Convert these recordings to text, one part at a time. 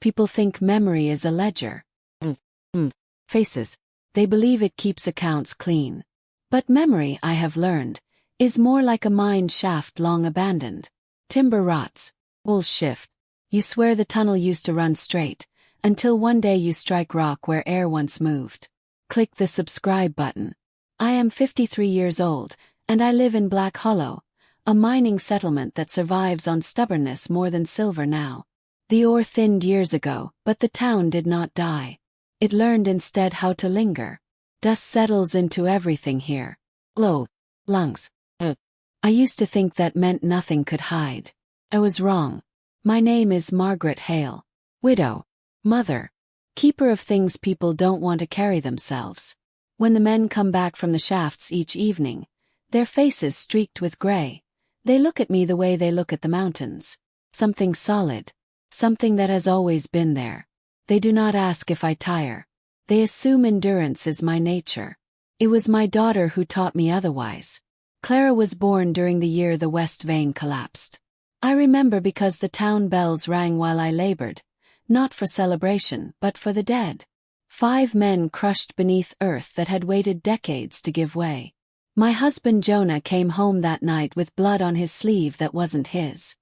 People think memory is a ledger. Faces. They believe it keeps accounts clean. But memory, I have learned, is more like a mine shaft long abandoned. Timber rots. Wool shift. You swear the tunnel used to run straight, until one day you strike rock where air once moved. Click the subscribe button. I am 53 years old, and I live in Black Hollow, a mining settlement that survives on stubbornness more than silver now. The ore thinned years ago, but the town did not die. It learned instead how to linger. Dust settles into everything here. Lungs. I used to think that meant nothing could hide. I was wrong. My name is Margaret Hale. Widow. Mother. Keeper of things people don't want to carry themselves. When the men come back from the shafts each evening, their faces streaked with gray, they look at me the way they look at the mountains. Something solid. Something that has always been there. They do not ask if I tire. They assume endurance is my nature. It was my daughter who taught me otherwise. Clara was born during the year the West Vein collapsed. I remember because the town bells rang while I labored, not for celebration but for the dead. 5 men crushed beneath earth that had waited decades to give way. My husband Jonah came home that night with blood on his sleeve that wasn't his.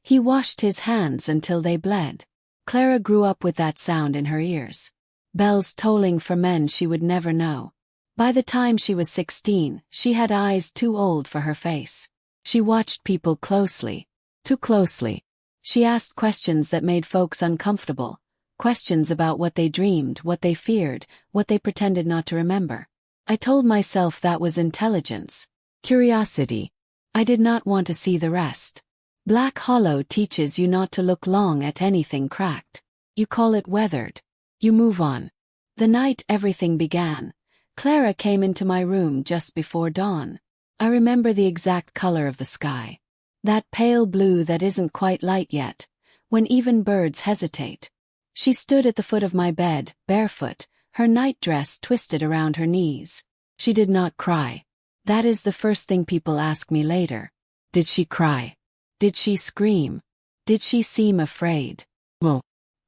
He washed his hands until they bled. Clara grew up with that sound in her ears. Bells tolling for men she would never know. By the time she was 16, she had eyes too old for her face. She watched people closely. Too closely. She asked questions that made folks uncomfortable. Questions about what they dreamed, what they feared, what they pretended not to remember. I told myself that was intelligence. Curiosity. I did not want to see the rest. Black Hollow teaches you not to look long at anything cracked. You call it weathered. You move on. The night everything began, Clara came into my room just before dawn. I remember the exact color of the sky. That pale blue that isn't quite light yet, when even birds hesitate. She stood at the foot of my bed, barefoot, her nightdress twisted around her knees. She did not cry. That is the first thing people ask me later. Did she cry? Did she scream? Did she seem afraid? Well,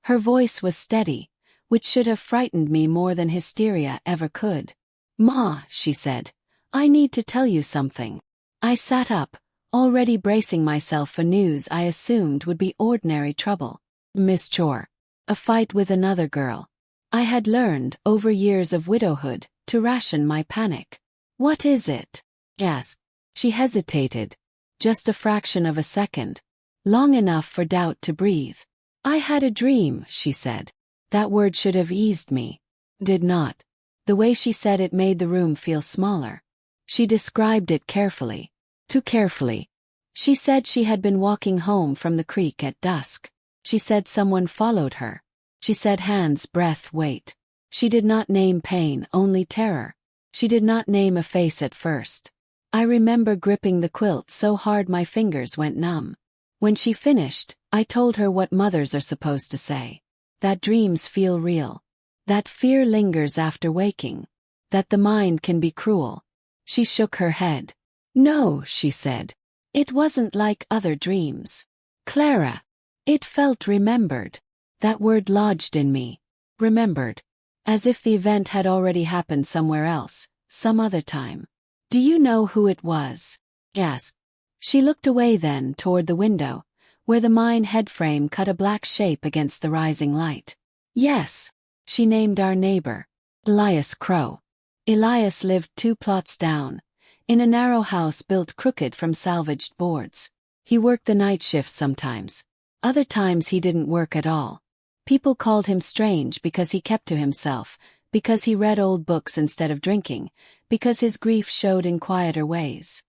her voice was steady, which should have frightened me more than hysteria ever could. Ma, she said, I need to tell you something. I sat up, already bracing myself for news I assumed would be ordinary trouble. Miss Chore. A fight with another girl. I had learned, over years of widowhood, to ration my panic. What is it? Asked. She hesitated. Just a fraction of a second. Long enough for doubt to breathe. I had a dream, she said. That word should have eased me. Did not. The way she said it made the room feel smaller. She described it carefully. Too carefully. She said she had been walking home from the creek at dusk. She said someone followed her. She said hands, breath, weight. She did not name pain, only terror. She did not name a face at first. I remember gripping the quilt so hard my fingers went numb. When she finished, I told her what mothers are supposed to say. That dreams feel real. That fear lingers after waking. That the mind can be cruel. She shook her head. No, she said. It wasn't like other dreams. Clara. It felt remembered. That word lodged in me. Remembered. As if the event had already happened somewhere else, some other time. Do you know who it was? Asked. She looked away then toward the window, where the mine headframe cut a black shape against the rising light. Yes. She named our neighbor. Elias Crow. Elias lived 2 plots down, in a narrow house built crooked from salvaged boards. He worked the night shift sometimes. Other times he didn't work at all. People called him strange because he kept to himself, because he read old books instead of drinking, because his grief showed in quieter ways.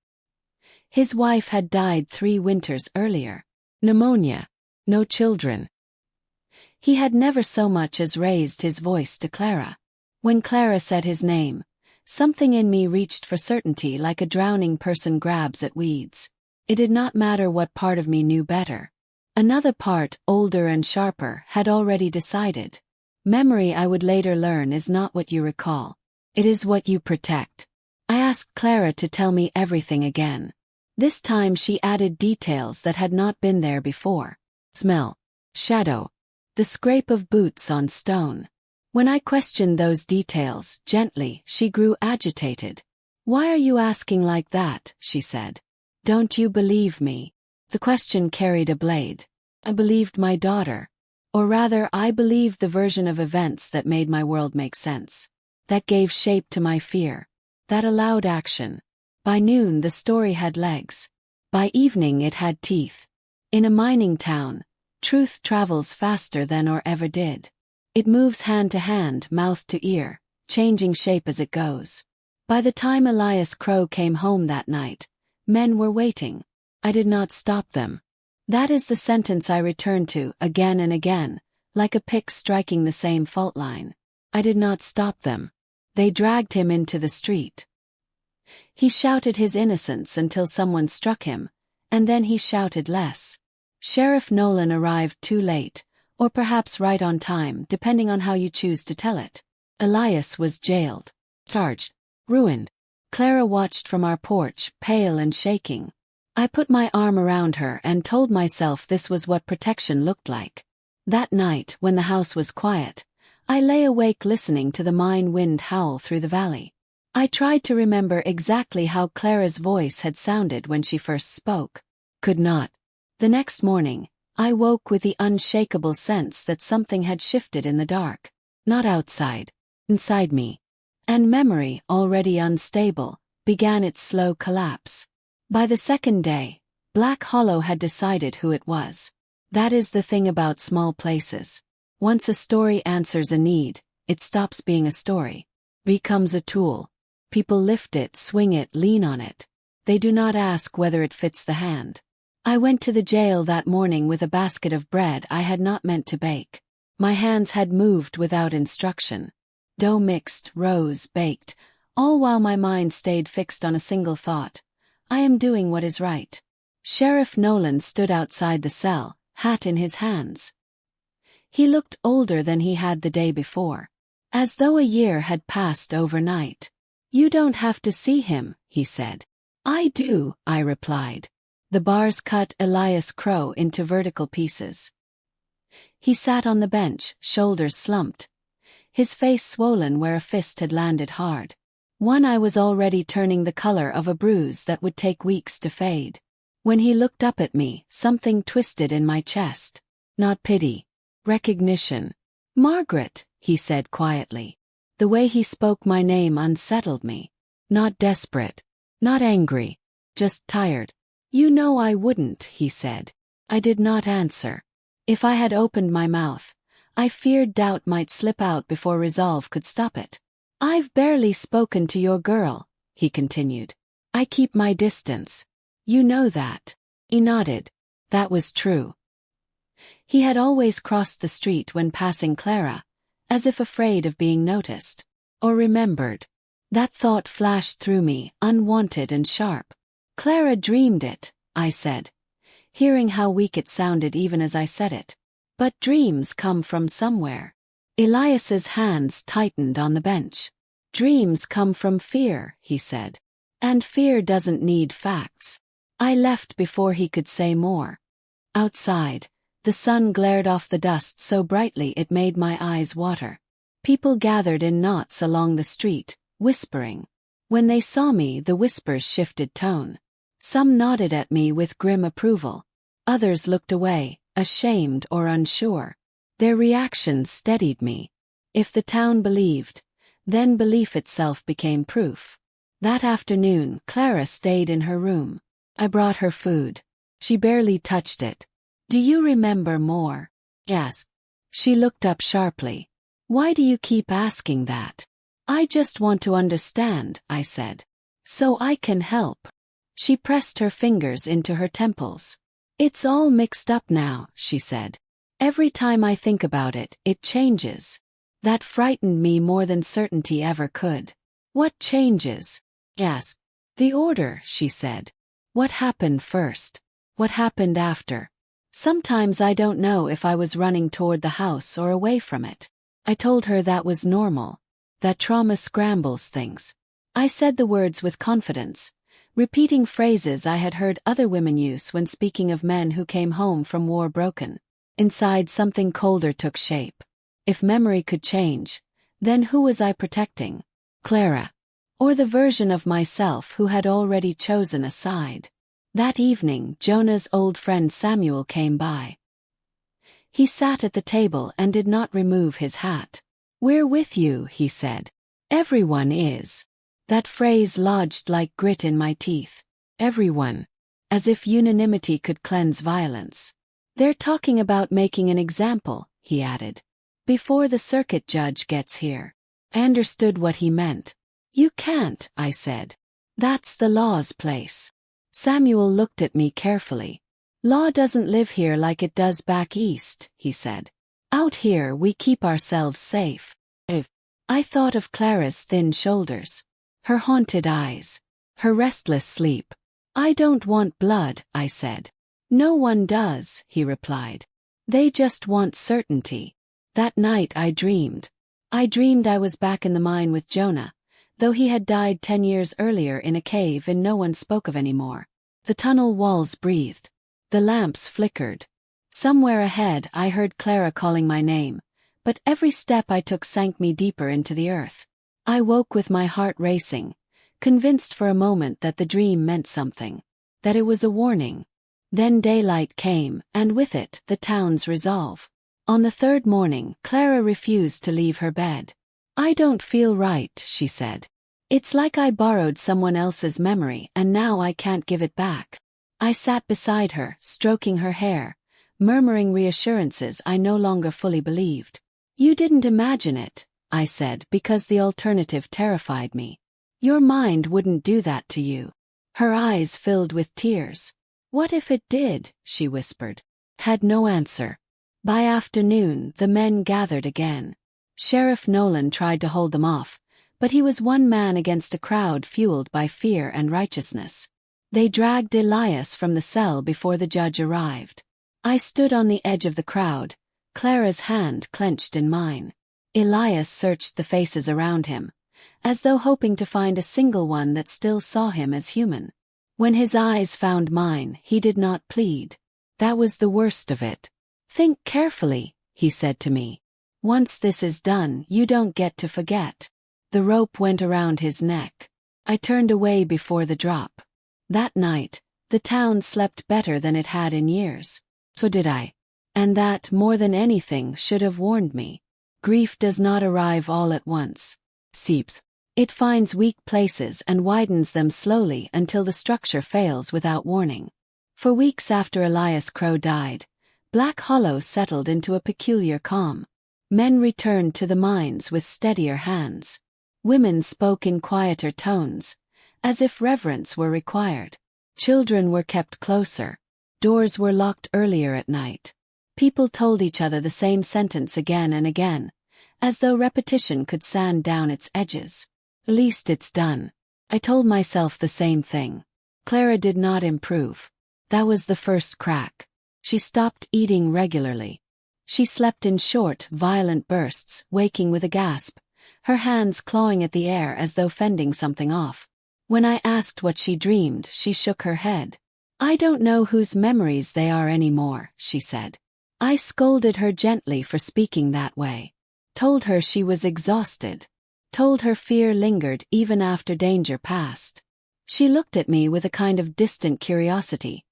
His wife had died 3 winters earlier. Pneumonia. No children. He had never so much as raised his voice to Clara. When Clara said his name, something in me reached for certainty like a drowning person grabs at weeds. It did not matter what part of me knew better. Another part, older and sharper, had already decided. Memory, I would later learn, is not what you recall. It is what you protect. I asked Clara to tell me everything again. This time she added details that had not been there before. Smell. Shadow. the scrape of boots on stone. When I questioned those details, gently, she grew agitated. "Why are you asking like that?" she said. "Don't you believe me?" The question carried a blade. I believed my daughter. Or rather, I believed the version of events that made my world make sense. That gave shape to my fear. That allowed action. By noon, the story had legs. By evening, it had teeth. In a mining town, truth travels faster than or ever did. It moves hand to hand, mouth to ear, changing shape as it goes. By the time Elias Crow came home that night, men were waiting. I did not stop them. That is the sentence I returned to again and again, like a pick striking the same fault line. I did not stop them. They dragged him into the street. He shouted his innocence until someone struck him, and then he shouted less. Sheriff Nolan arrived too late, or perhaps right on time, depending on how you choose to tell it. Elias was jailed, charged, ruined. Clara watched from our porch, pale and shaking. I put my arm around her and told myself this was what protection looked like. That night, when the house was quiet, I lay awake listening to the mine wind howl through the valley. I tried to remember exactly how Clara's voice had sounded when she first spoke. Could not. The next morning, I woke with the unshakable sense that something had shifted in the dark. Not outside, inside me. And memory, already unstable, began its slow collapse. By the second day, Black Hollow had decided who it was. That is the thing about small places. Once a story answers a need, it stops being a story. Becomes a tool. People lift it, swing it, lean on it. They do not ask whether it fits the hand. I went to the jail that morning with a basket of bread I had not meant to bake. My hands had moved without instruction. Dough mixed, rose, baked, all while my mind stayed fixed on a single thought. I am doing what is right. Sheriff Nolan stood outside the cell, hat in his hands. He looked older than he had the day before, as though a year had passed overnight. "You don't have to see him," he said. "I do," I replied. The bars cut Elias Crow into vertical pieces. He sat on the bench, shoulders slumped, his face swollen where a fist had landed hard. One eye was already turning the color of a bruise that would take weeks to fade. When he looked up at me, something twisted in my chest. Not pity. Recognition. "Margaret," he said quietly. The way he spoke my name unsettled me. Not desperate. Not angry. Just tired. "You know I wouldn't," he said. I did not answer. If I had opened my mouth, I feared doubt might slip out before resolve could stop it. "I've barely spoken to your girl," he continued. "I keep my distance. You know that." He nodded. That was true. He had always crossed the street when passing Clara, as if afraid of being noticed. Or remembered. That thought flashed through me, unwanted and sharp. "Clara dreamed it," I said, hearing how weak it sounded even as I said it. "But dreams come from somewhere." Elias's hands tightened on the bench. "Dreams come from fear," he said. "And fear doesn't need facts." I left before he could say more. Outside, the sun glared off the dust so brightly it made my eyes water. People gathered in knots along the street, whispering. When they saw me, the whispers shifted tone. Some nodded at me with grim approval. Others looked away, ashamed or unsure. Their reactions steadied me. If the town believed, then belief itself became proof. That afternoon, Clara stayed in her room. I brought her food. She barely touched it. "Do you remember more?" Yes. She looked up sharply. "Why do you keep asking that?" "I just want to understand," I said. "So I can help." She pressed her fingers into her temples. "It's all mixed up now," she said. "Every time I think about it, it changes." That frightened me more than certainty ever could. "What changes?" "Yes." "The order," she said. "What happened first? What happened after?" Sometimes I don't know if I was running toward the house or away from it. I told her that was normal. That trauma scrambles things. I said the words with confidence, repeating phrases I had heard other women use when speaking of men who came home from war broken. Inside, something colder took shape. If memory could change, then who was I protecting? Clara. Or the version of myself who had already chosen a side? That evening, Jonah's old friend Samuel came by. He sat at the table and did not remove his hat. "We're with you," he said. "Everyone is." That phrase lodged like grit in my teeth. Everyone. As if unanimity could cleanse violence. "They're talking about making an example," he added. "Before the circuit judge gets here." I understood what he meant. "You can't," I said. "That's the law's place." Samuel looked at me carefully. "Law doesn't live here like it does back east," he said. "Out here we keep ourselves safe." I thought of Clara's thin shoulders, her haunted eyes, her restless sleep. "I don't want blood," I said. "No one does," he replied. "They just want certainty." That night I dreamed. I dreamed I was back in the mine with Jonah, though he had died 10 years earlier in a cave and no one spoke of anymore. The tunnel walls breathed. The lamps flickered. Somewhere ahead I heard Clara calling my name, but every step I took sank me deeper into the earth. I woke with my heart racing, convinced for a moment that the dream meant something, that it was a warning. Then daylight came, and with it, the town's resolve. On the third morning, Clara refused to leave her bed. "I don't feel right," she said. "It's like I borrowed someone else's memory and now I can't give it back." I sat beside her, stroking her hair, murmuring reassurances I no longer fully believed. "You didn't imagine it," I said, because the alternative terrified me. "Your mind wouldn't do that to you." Her eyes filled with tears. "What if it did?" she whispered. Had no answer. By afternoon, the men gathered again. Sheriff Nolan tried to hold them off, but he was one man against a crowd fueled by fear and righteousness. They dragged Elias from the cell before the judge arrived. I stood on the edge of the crowd, Clara's hand clenched in mine. Elias searched the faces around him, as though hoping to find a single one that still saw him as human. When his eyes found mine, he did not plead. That was the worst of it. "Think carefully," he said to me. "Once this is done, you don't get to forget." The rope went around his neck. I turned away before the drop. That night, the town slept better than it had in years. So did I. And that, more than anything, should have warned me. Grief does not arrive all at once. Seeps. It finds weak places and widens them slowly until the structure fails without warning. For weeks after Elias Crow died, Black Hollow settled into a peculiar calm. Men returned to the mines with steadier hands. Women spoke in quieter tones, as if reverence were required. Children were kept closer. Doors were locked earlier at night. People told each other the same sentence again and again, as though repetition could sand down its edges. "At least it's done." I told myself the same thing. Clara did not improve. That was the first crack. She stopped eating regularly. She slept in short, violent bursts, waking with a gasp, her hands clawing at the air as though fending something off. When I asked what she dreamed, she shook her head. "I don't know whose memories they are anymore," she said. I scolded her gently for speaking that way. Told her she was exhausted. Told her fear lingered even after danger passed. She looked at me with a kind of distant curiosity,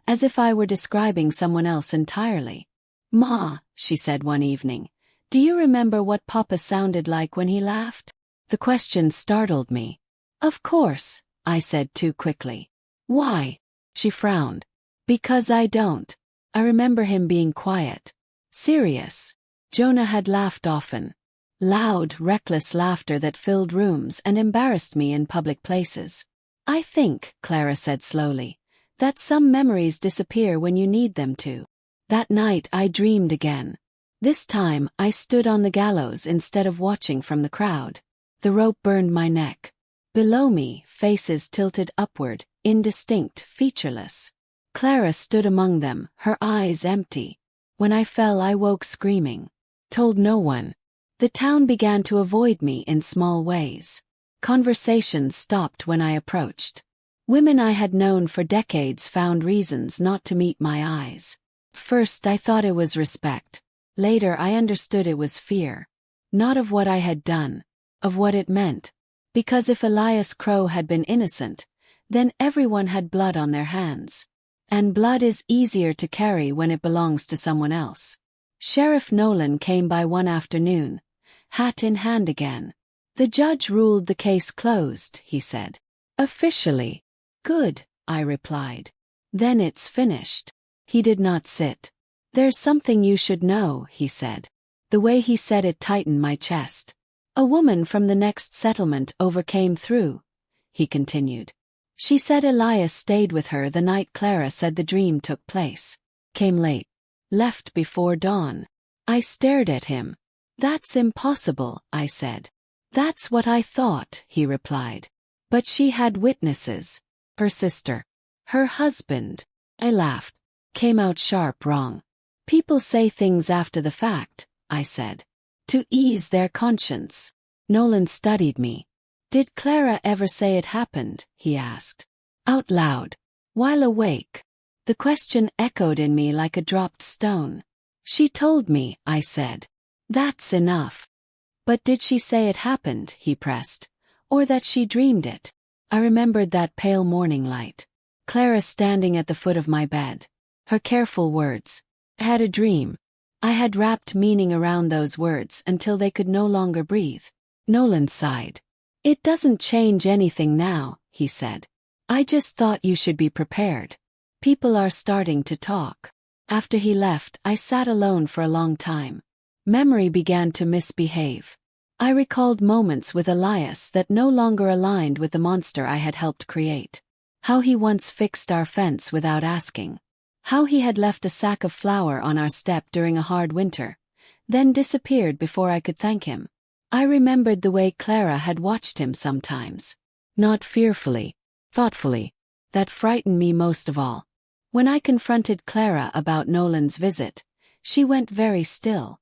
as if I were describing someone else entirely. "Ma," she said one evening, "do you remember what Papa sounded like when he laughed?" The question startled me. "Of course," I said too quickly. "Why?" She frowned. "Because I don't. I remember him being quiet. Serious." Jonah had laughed often. Loud, reckless laughter that filled rooms and embarrassed me in public places. "I think," Clara said slowly, "that some memories disappear when you need them to." That night I dreamed again. This time I stood on the gallows instead of watching from the crowd. The rope burned my neck. Below me, faces tilted upward, indistinct, featureless. Clara stood among them, her eyes empty. When I fell, I woke screaming. Told no one. The town began to avoid me in small ways. Conversations stopped when I approached. Women I had known for decades found reasons not to meet my eyes. First I thought it was respect. Later I understood it was fear. Not of what I had done, of what it meant. Because if Elias Crow had been innocent, then everyone had blood on their hands. And blood is easier to carry when it belongs to someone else. Sheriff Nolan came by one afternoon, hat in hand again. The judge ruled the case closed, he said. Officially. Good, I replied. Then it's finished. He did not sit. There's something you should know, he said. The way he said it tightened my chest. A woman from the next settlement overcame through, he continued. She said Elias stayed with her the night Clara said the dream took place. Came late. Left before dawn. I stared at him. That's impossible, I said. That's what I thought, he replied. But she had witnesses. Her sister. Her husband. I laughed. Came out sharp wrong. People say things after the fact, I said. To ease their conscience. Nolan studied me. Did Clara ever say it happened, he asked. Out loud. While awake. The question echoed in me like a dropped stone. She told me, I said. That's enough. But did she say it happened, he pressed. Or that she dreamed it? I remembered that pale morning light. Clara standing at the foot of my bed. Her careful words. I had a dream. I had wrapped meaning around those words until they could no longer breathe. Nolan sighed. It doesn't change anything now, he said. I just thought you should be prepared. People are starting to talk. After he left, I sat alone for a long time. Memory began to misbehave. I recalled moments with Elias that no longer aligned with the monster I had helped create. How he once fixed our fence without asking. How he had left a sack of flour on our step during a hard winter, then disappeared before I could thank him. I remembered the way Clara had watched him sometimes. Not fearfully, thoughtfully. That frightened me most of all. When I confronted Clara about Nolan's visit, she went very still.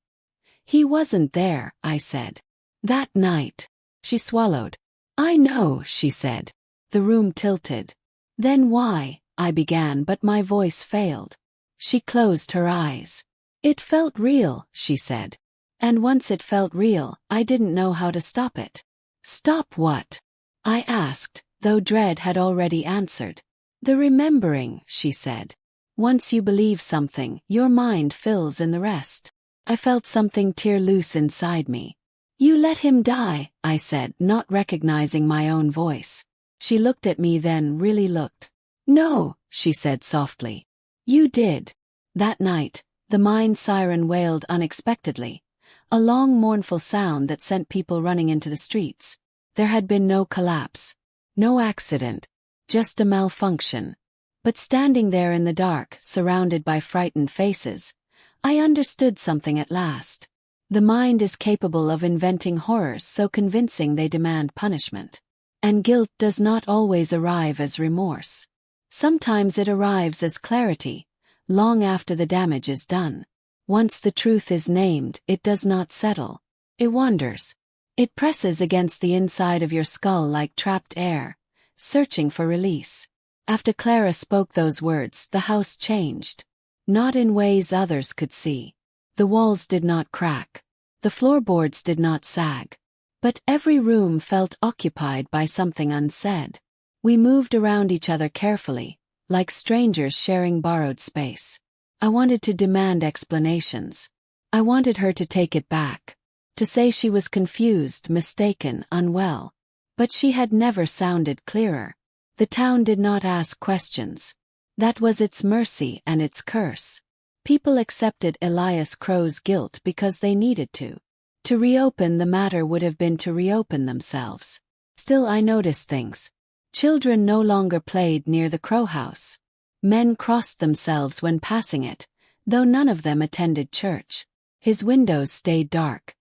He wasn't there, I said. That night. She swallowed. I know, she said. The room tilted. Then why? I began, but my voice failed. She closed her eyes. It felt real, she said. And once it felt real, I didn't know how to stop it. Stop what? I asked, though dread had already answered. The remembering, she said. Once you believe something, your mind fills in the rest. I felt something tear loose inside me. You let him die, I said, not recognizing my own voice. She looked at me then really looked. No, she said softly. You did. That night, the mine siren wailed unexpectedly. A long mournful sound that sent people running into the streets. There had been no collapse. No accident. Just a malfunction. But standing there in the dark, surrounded by frightened faces, I understood something at last. The mind is capable of inventing horrors so convincing they demand punishment. And guilt does not always arrive as remorse. Sometimes it arrives as clarity, long after the damage is done. Once the truth is named, it does not settle. It wanders. It presses against the inside of your skull like trapped air, searching for release. After Clara spoke those words, the house changed. Not in ways others could see. The walls did not crack. The floorboards did not sag. But every room felt occupied by something unsaid. We moved around each other carefully, like strangers sharing borrowed space. I wanted to demand explanations. I wanted her to take it back. To say she was confused, mistaken, unwell. But she had never sounded clearer. The town did not ask questions. That was its mercy and its curse. People accepted Elias Crow's guilt because they needed to. To reopen the matter would have been to reopen themselves. Still I noticed things. Children no longer played near the Crow house. Men crossed themselves when passing it, though none of them attended church. His windows stayed dark.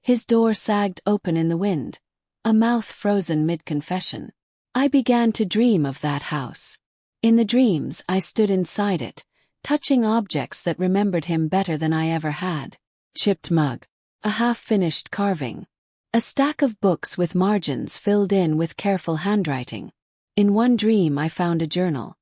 His door sagged open in the wind, a mouth frozen mid-confession. I began to dream of that house. In the dreams I stood inside it, touching objects that remembered him better than I ever had. Chipped mug. A half-finished carving. A stack of books with margins filled in with careful handwriting. In one dream I found a journal.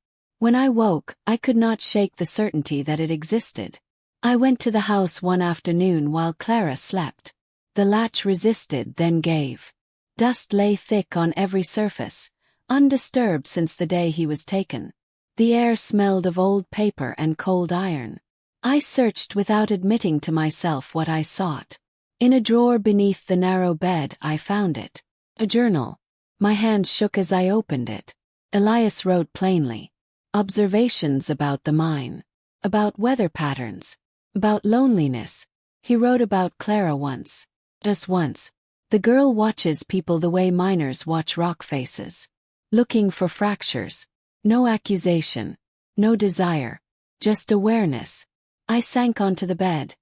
When I woke, I could not shake the certainty that it existed. I went to the house one afternoon while Clara slept. The latch resisted, then gave. Dust lay thick on every surface, undisturbed since the day he was taken. The air smelled of old paper and cold iron. I searched without admitting to myself what I sought. In a drawer beneath the narrow bed I found it. A journal. My hand shook as I opened it. Elias wrote plainly. Observations about the mine. About weather patterns. About loneliness. He wrote about Clara once. Just once. The girl watches people the way miners watch rock faces. Looking for fractures. No accusation. No desire. Just awareness. I sank onto the bed,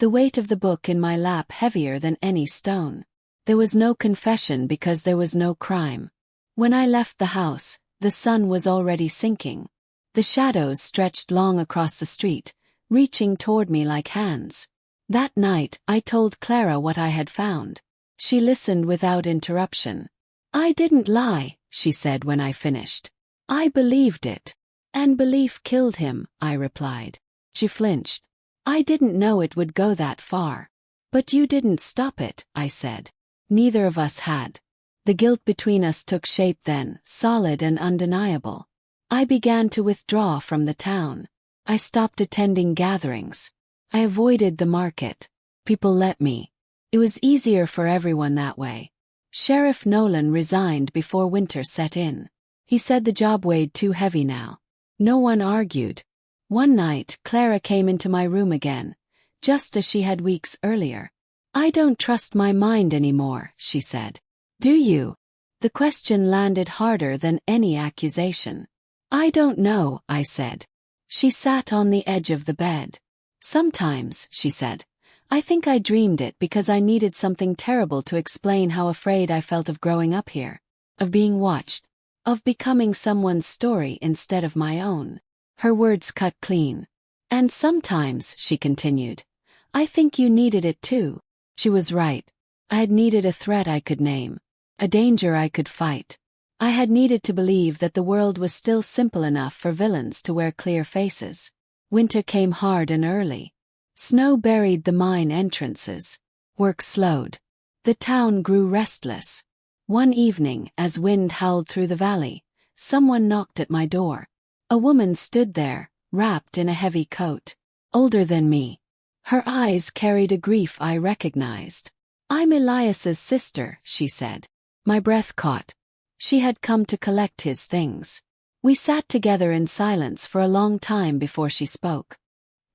the weight of the book in my lap heavier than any stone. There was no confession because there was no crime. When I left the house, the sun was already sinking. The shadows stretched long across the street, reaching toward me like hands. That night, I told Clara what I had found. She listened without interruption. I didn't lie, she said when I finished. I believed it. And belief killed him, I replied. She flinched. I didn't know it would go that far. But you didn't stop it, I said. Neither of us had. The guilt between us took shape then, solid and undeniable. I began to withdraw from the town. I stopped attending gatherings. I avoided the market. People let me. It was easier for everyone that way. Sheriff Nolan resigned before winter set in. He said the job weighed too heavy now. No one argued. One night, Clara came into my room again, just as she had weeks earlier. I don't trust my mind anymore, she said. Do you? The question landed harder than any accusation. I don't know, I said. She sat on the edge of the bed. Sometimes, she said, I think I dreamed it because I needed something terrible to explain how afraid I felt of growing up here, of being watched, of becoming someone's story instead of my own. Her words cut clean. And sometimes, she continued, I think you needed it too. She was right. I had needed a threat I could name, a danger I could fight. I had needed to believe that the world was still simple enough for villains to wear clear faces. Winter came hard and early. Snow buried the mine entrances. Work slowed. The town grew restless. One evening, as wind howled through the valley, someone knocked at my door. A woman stood there, wrapped in a heavy coat. Older than me. Her eyes carried a grief I recognized. I'm Elias's sister, she said. My breath caught. She had come to collect his things. We sat together in silence for a long time before she spoke.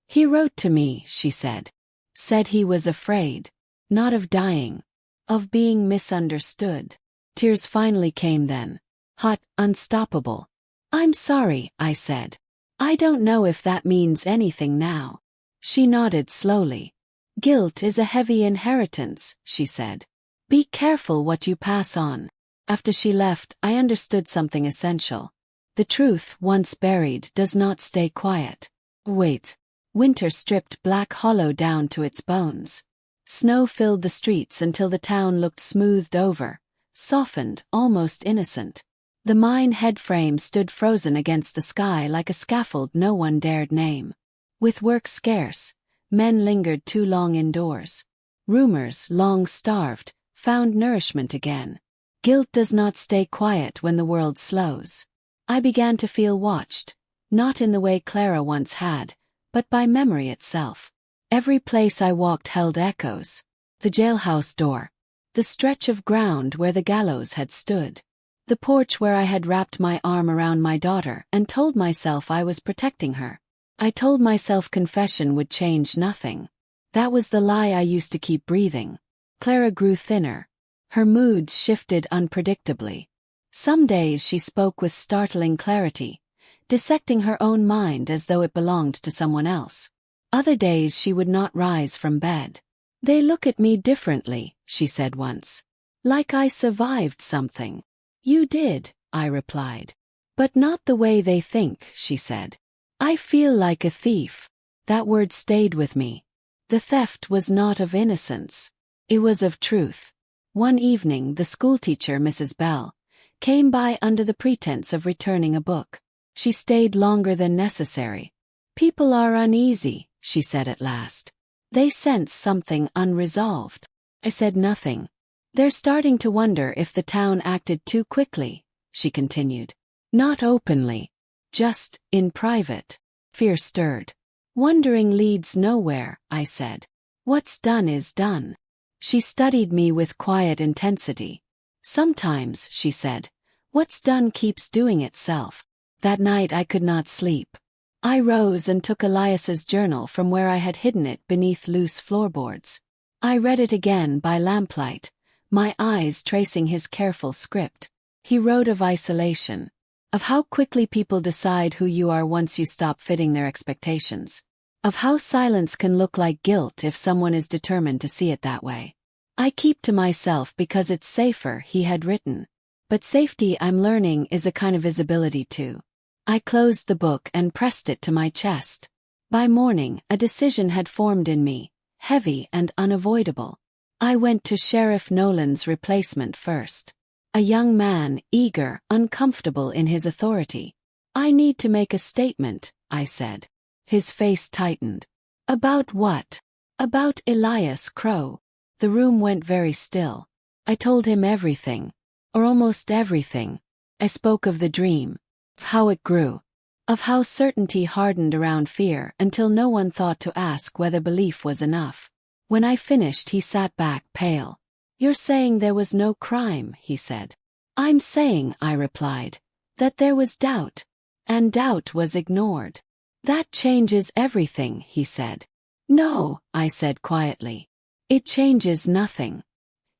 He wrote to me, she said. Said he was afraid. Not of dying. Of being misunderstood. Tears finally came then. Hot, unstoppable. I'm sorry, I said. I don't know if that means anything now. She nodded slowly. Guilt is a heavy inheritance, she said. Be careful what you pass on. After she left, I understood something essential. The truth, once buried, does not stay quiet. Wait. Winter stripped Black Hollow down to its bones. Snow filled the streets until the town looked smoothed over, softened, almost innocent. The mine headframe stood frozen against the sky like a scaffold no one dared name. With work scarce, men lingered too long indoors. Rumors, long starved, found nourishment again. Guilt does not stay quiet when the world slows. I began to feel watched, not in the way Clara once had, but by memory itself. Every place I walked held echoes. The jailhouse door. The stretch of ground where the gallows had stood. The porch where I had wrapped my arm around my daughter and told myself I was protecting her. I told myself confession would change nothing. That was the lie I used to keep breathing. Clara grew thinner. Her moods shifted unpredictably. Some days she spoke with startling clarity, dissecting her own mind as though it belonged to someone else. Other days she would not rise from bed. They look at me differently, she said once. Like I survived something. You did, I replied. But not the way they think, she said. I feel like a thief. That word stayed with me. The theft was not of innocence. It was of truth. One evening the schoolteacher, Mrs. Bell, came by under the pretense of returning a book. She stayed longer than necessary. People are uneasy, she said at last. They sense something unresolved. I said nothing. They're starting to wonder if the town acted too quickly, she continued. Not openly. Just in private. Fear stirred. Wondering leads nowhere, I said. What's done is done. She studied me with quiet intensity. Sometimes, she said, what's done keeps doing itself. That night I could not sleep. I rose and took Elias's journal from where I had hidden it beneath loose floorboards. I read it again by lamplight, my eyes tracing his careful script. He wrote of isolation, of how quickly people decide who you are once you stop fitting their expectations, of how silence can look like guilt if someone is determined to see it that way. I keep to myself because it's safer, he had written. But safety, I'm learning, is a kind of visibility too. I closed the book and pressed it to my chest. By morning, a decision had formed in me, heavy and unavoidable. I went to Sheriff Nolan's replacement first. A young man, eager, uncomfortable in his authority. I need to make a statement, I said. His face tightened. About what? About Elias Crow. The room went very still. I told him everything. Or almost everything. I spoke of the dream. Of how it grew. Of how certainty hardened around fear until no one thought to ask whether belief was enough. When I finished, he sat back, pale. You're saying there was no crime, he said. I'm saying, I replied, that there was doubt. And doubt was ignored. That changes everything, he said. No, I said quietly. It changes nothing.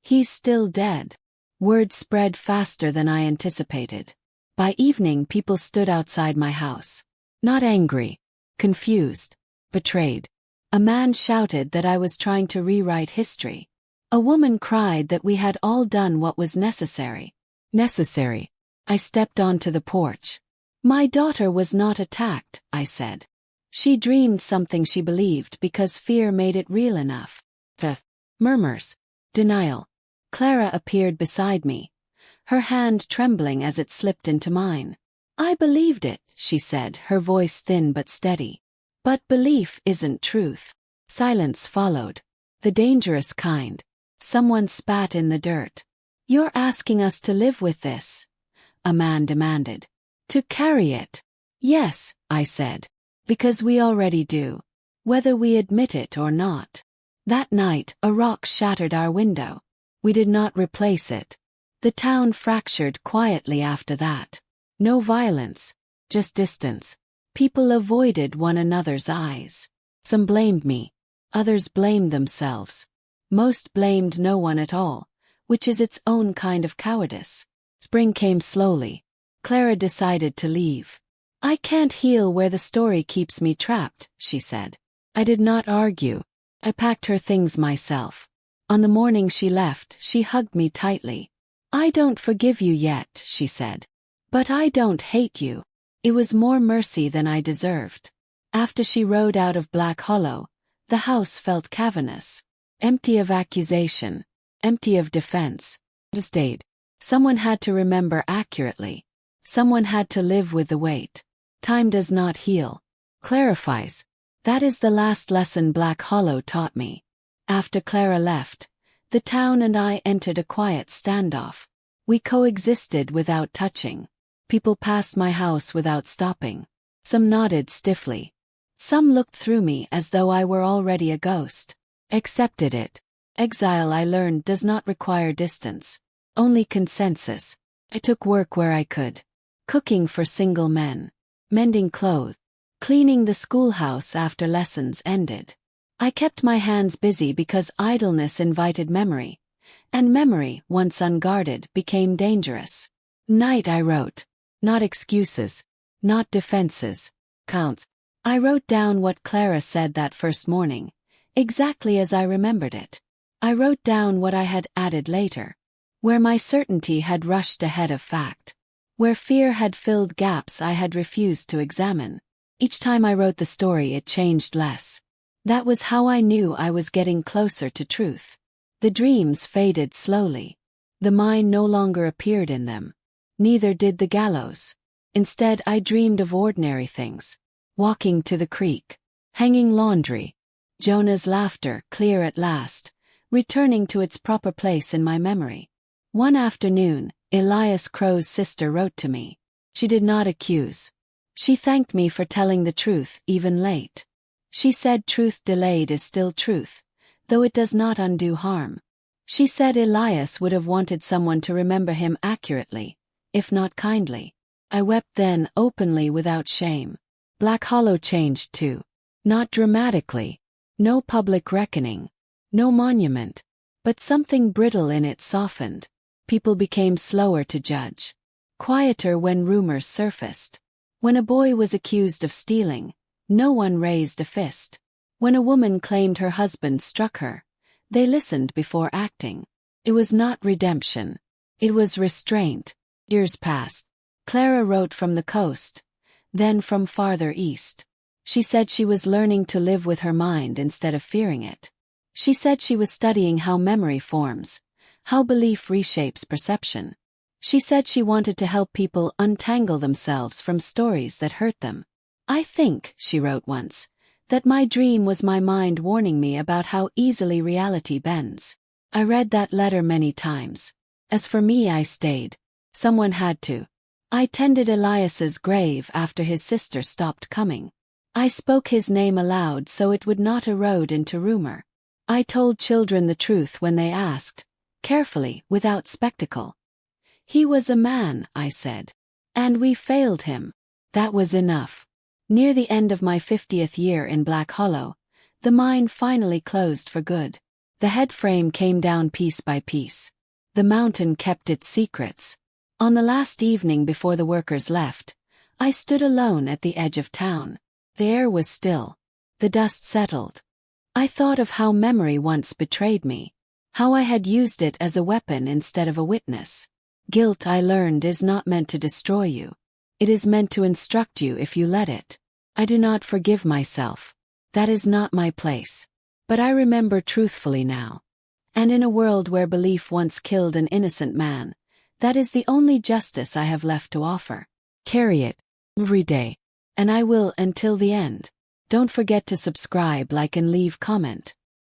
He's still dead. Word spread faster than I anticipated. By evening, people stood outside my house. Not angry, confused, betrayed. A man shouted that I was trying to rewrite history. A woman cried that we had all done what was necessary. Necessary. I stepped onto the porch. My daughter was not attacked, I said. She dreamed something she believed because fear made it real enough. Murmurs. Denial. Clara appeared beside me, her hand trembling as it slipped into mine. I believed it, she said, her voice thin but steady. But belief isn't truth. Silence followed. The dangerous kind. Someone spat in the dirt. You're asking us to live with this? A man demanded. To carry it? Yes, I said. Because we already do. Whether we admit it or not. That night, a rock shattered our window. We did not replace it. The town fractured quietly after that. No violence, just distance. People avoided one another's eyes. Some blamed me. Others blamed themselves. Most blamed no one at all, which is its own kind of cowardice. Spring came slowly. Clara decided to leave. I can't heal where the story keeps me trapped, she said. I did not argue. I packed her things myself. On the morning she left, she hugged me tightly. I don't forgive you yet, she said. But I don't hate you. It was more mercy than I deserved. After she rode out of Black Hollow, the house felt cavernous. Empty of accusation. Empty of defense. It stayed. Someone had to remember accurately. Someone had to live with the weight. Time does not heal. Clarifies. That is the last lesson Black Hollow taught me. After Clara left, the town and I entered a quiet standoff. We coexisted without touching. People passed my house without stopping. Some nodded stiffly. Some looked through me as though I were already a ghost. Accepted it. Exile, I learned, does not require distance. Only consensus. I took work where I could. Cooking for single men. Mending clothes. Cleaning the schoolhouse after lessons ended. I kept my hands busy because idleness invited memory. And memory, once unguarded, became dangerous. Night I wrote. Not excuses. Not defenses. Counts. I wrote down what Clara said that first morning. Exactly as I remembered it. I wrote down what I had added later. Where my certainty had rushed ahead of fact. Where fear had filled gaps I had refused to examine. Each time I wrote the story it changed less. That was how I knew I was getting closer to truth. The dreams faded slowly. The mine no longer appeared in them. Neither did the gallows. Instead, I dreamed of ordinary things. Walking to the creek. Hanging laundry. Jonah's laughter, clear at last, returning to its proper place in my memory. One afternoon, Elias Crow's sister wrote to me. She did not accuse. She thanked me for telling the truth, even late. She said truth delayed is still truth, though it does not undo harm. She said Elias would have wanted someone to remember him accurately, if not kindly. I wept then, openly, without shame. Black Hollow changed too. Not dramatically. No public reckoning. No monument. But something brittle in it softened. People became slower to judge. Quieter when rumors surfaced. When a boy was accused of stealing, no one raised a fist. When a woman claimed her husband struck her, they listened before acting. It was not redemption. It was restraint. Years passed. Clara wrote from the coast, then from farther east. She said she was learning to live with her mind instead of fearing it. She said she was studying how memory forms, how belief reshapes perception. She said she wanted to help people untangle themselves from stories that hurt them. I think, she wrote once, that my dream was my mind warning me about how easily reality bends. I read that letter many times. As for me, I stayed. Someone had to. I tended Elias's grave after his sister stopped coming. I spoke his name aloud so it would not erode into rumor. I told children the truth when they asked, carefully, without spectacle. He was a man, I said. And we failed him. That was enough. Near the end of my 50th year in Black Hollow, the mine finally closed for good. The head frame came down piece by piece. The mountain kept its secrets. On the last evening before the workers left, I stood alone at the edge of town. The air was still. The dust settled. I thought of how memory once betrayed me. How I had used it as a weapon instead of a witness. Guilt, I learned, is not meant to destroy you. It is meant to instruct you if you let it. I do not forgive myself. That is not my place. But I remember truthfully now. And in a world where belief once killed an innocent man, that is the only justice I have left to offer. Carry it. Every day. And I will until the end. Don't forget to subscribe, like, and leave comment.